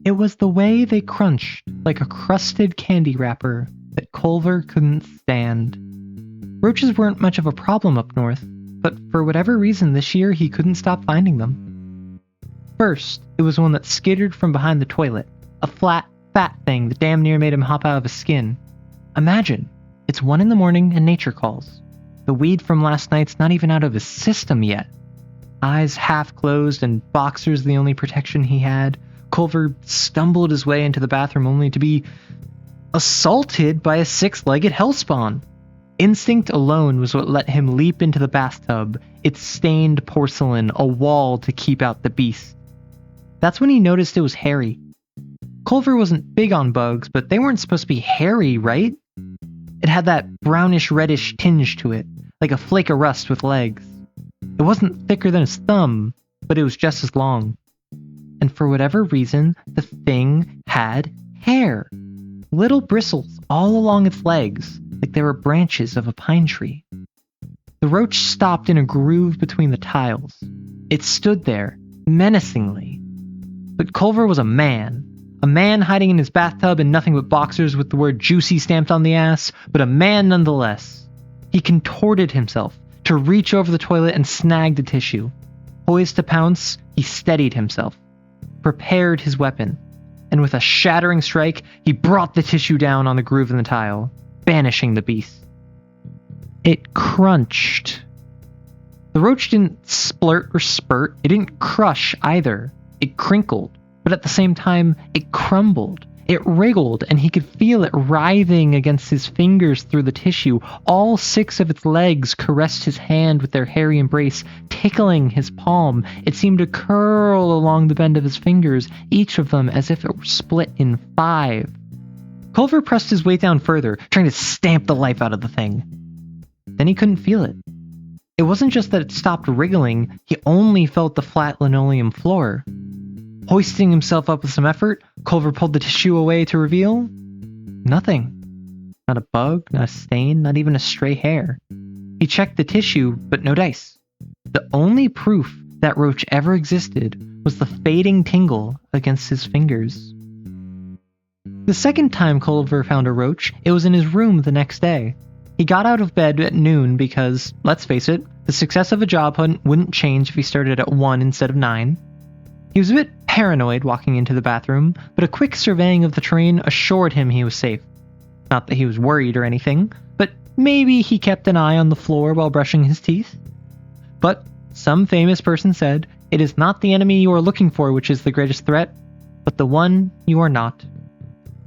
It was the way they crunched, like a crusted candy wrapper, that Culver couldn't stand. Roaches weren't much of a problem up north, but for whatever reason this year he couldn't stop finding them. First, it was one that skittered from behind the toilet, a flat, fat thing that damn near made him hop out of his skin. Imagine, it's 1 a.m. and nature calls. The weed from last night's not even out of his system yet. Eyes half closed and boxers the only protection he had, Culver stumbled his way into the bathroom only to be assaulted by a 6-legged hellspawn. Instinct alone was what let him leap into the bathtub, its stained porcelain, a wall to keep out the beast. That's when he noticed it was hairy. Culver wasn't big on bugs, but they weren't supposed to be hairy, right? It had that brownish-reddish tinge to it, like a flake of rust with legs. It wasn't thicker than his thumb, but it was just as long. And for whatever reason, the thing had hair. Little bristles all along its legs, like they were branches of a pine tree. The roach stopped in a groove between the tiles. It stood there, menacingly. But Culver was a man hiding in his bathtub in nothing but boxers with the word juicy stamped on the ass, but a man nonetheless. He contorted himself to reach over the toilet and snag the tissue. Poised to pounce, he steadied himself, prepared his weapon, and with a shattering strike, he brought the tissue down on the groove in the tile, banishing the beast. It crunched. The roach didn't splurt or spurt, it didn't crush either. It crinkled, but at the same time, it crumbled. It wriggled, and he could feel it writhing against his fingers through the tissue. All 6 of its legs caressed his hand with their hairy embrace, tickling his palm. It seemed to curl along the bend of his fingers, each of them as if it were split in 5. Culver pressed his weight down further, trying to stamp the life out of the thing. Then he couldn't feel it. It wasn't just that it stopped wriggling, he only felt the flat linoleum floor. Hoisting himself up with some effort, Culver pulled the tissue away to reveal nothing. Not a bug, not a stain, not even a stray hair. He checked the tissue, but no dice. The only proof that roach ever existed was the fading tingle against his fingers. The second time Culver found a roach, it was in his room the next day. He got out of bed at noon because, let's face it, the success of a job hunt wouldn't change if he started at 1 instead of 9. He was a bit paranoid walking into the bathroom, but a quick surveying of the terrain assured him he was safe. Not that he was worried or anything, but maybe he kept an eye on the floor while brushing his teeth. But some famous person said, it is not the enemy you are looking for which is the greatest threat, but the one you are not.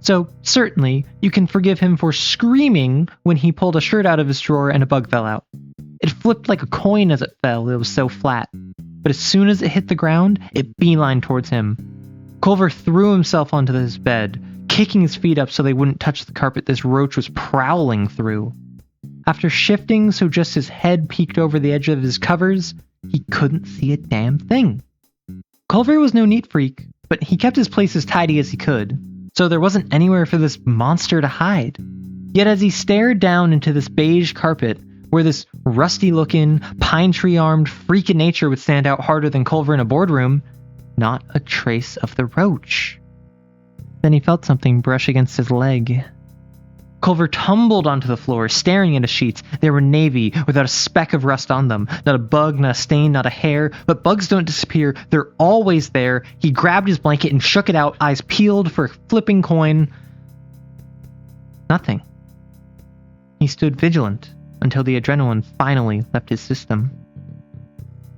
So certainly, you can forgive him for screaming when he pulled a shirt out of his drawer and a bug fell out. It flipped like a coin as it fell, it was so flat. But as soon as it hit the ground, it beelined towards him. Culver threw himself onto his bed, kicking his feet up so they wouldn't touch the carpet this roach was prowling through. After shifting so just his head peeked over the edge of his covers, he couldn't see a damn thing. Culver was no neat freak, but he kept his place as tidy as he could, so there wasn't anywhere for this monster to hide. Yet as he stared down into this beige carpet, where this rusty-looking, pine-tree-armed freak of nature would stand out harder than Culver in a boardroom, not a trace of the roach. Then he felt something brush against his leg. Culver tumbled onto the floor, staring at his sheets. They were navy, without a speck of rust on them. Not a bug, not a stain, not a hair. But bugs don't disappear. They're always there. He grabbed his blanket and shook it out, eyes peeled for a flipping coin. Nothing. He stood vigilant until the adrenaline finally left his system.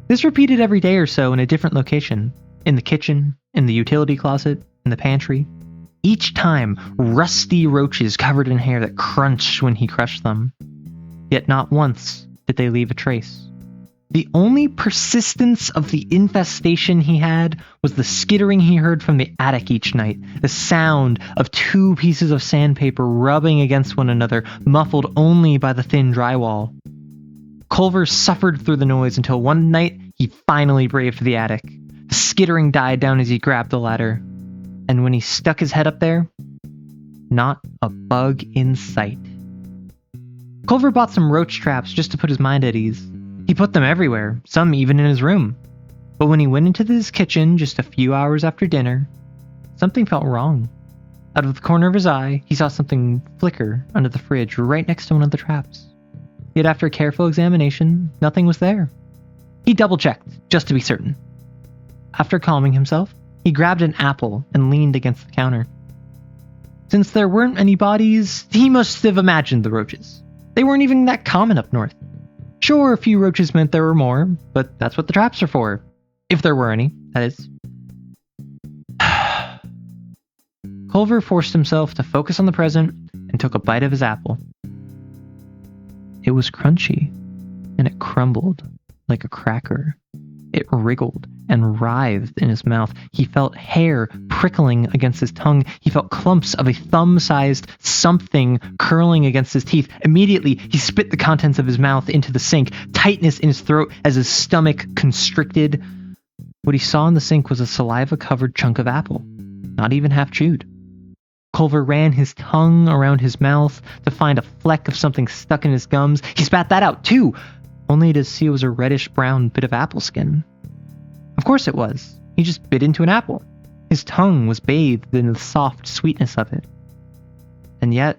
This repeated every day or so in a different location. In the kitchen, in the utility closet, in the pantry. Each time, rusty roaches covered in hair that crunched when he crushed them. Yet not once did they leave a trace. The only persistence of the infestation he had was the skittering he heard from the attic each night, the sound of 2 pieces of sandpaper rubbing against one another, muffled only by the thin drywall. Culver suffered through the noise until one night he finally braved the attic. The skittering died down as he grabbed the ladder. And when he stuck his head up there, not a bug in sight. Culver bought some roach traps just to put his mind at ease. He put them everywhere, some even in his room. But when he went into his kitchen just a few hours after dinner, something felt wrong. Out of the corner of his eye, he saw something flicker under the fridge right next to one of the traps. Yet after careful examination, nothing was there. He double-checked, just to be certain. After calming himself, he grabbed an apple and leaned against the counter. Since there weren't any bodies, he must have imagined the roaches. They weren't even that common up north. Sure, a few roaches meant there were more, but that's what the traps are for. If there were any, that is. Culver forced himself to focus on the present and took a bite of his apple. It was crunchy, and it crumbled like a cracker. It wriggled and writhed in his mouth. He felt hair prickling against his tongue. He felt clumps of a thumb-sized something curling against his teeth. Immediately, he spit the contents of his mouth into the sink, tightness in his throat as his stomach constricted. What he saw in the sink was a saliva-covered chunk of apple, not even half chewed. Culver ran his tongue around his mouth to find a fleck of something stuck in his gums. He spat that out too, only to see it was a reddish-brown bit of apple skin. Of course it was. He just bit into an apple. His tongue was bathed in the soft sweetness of it. And yet,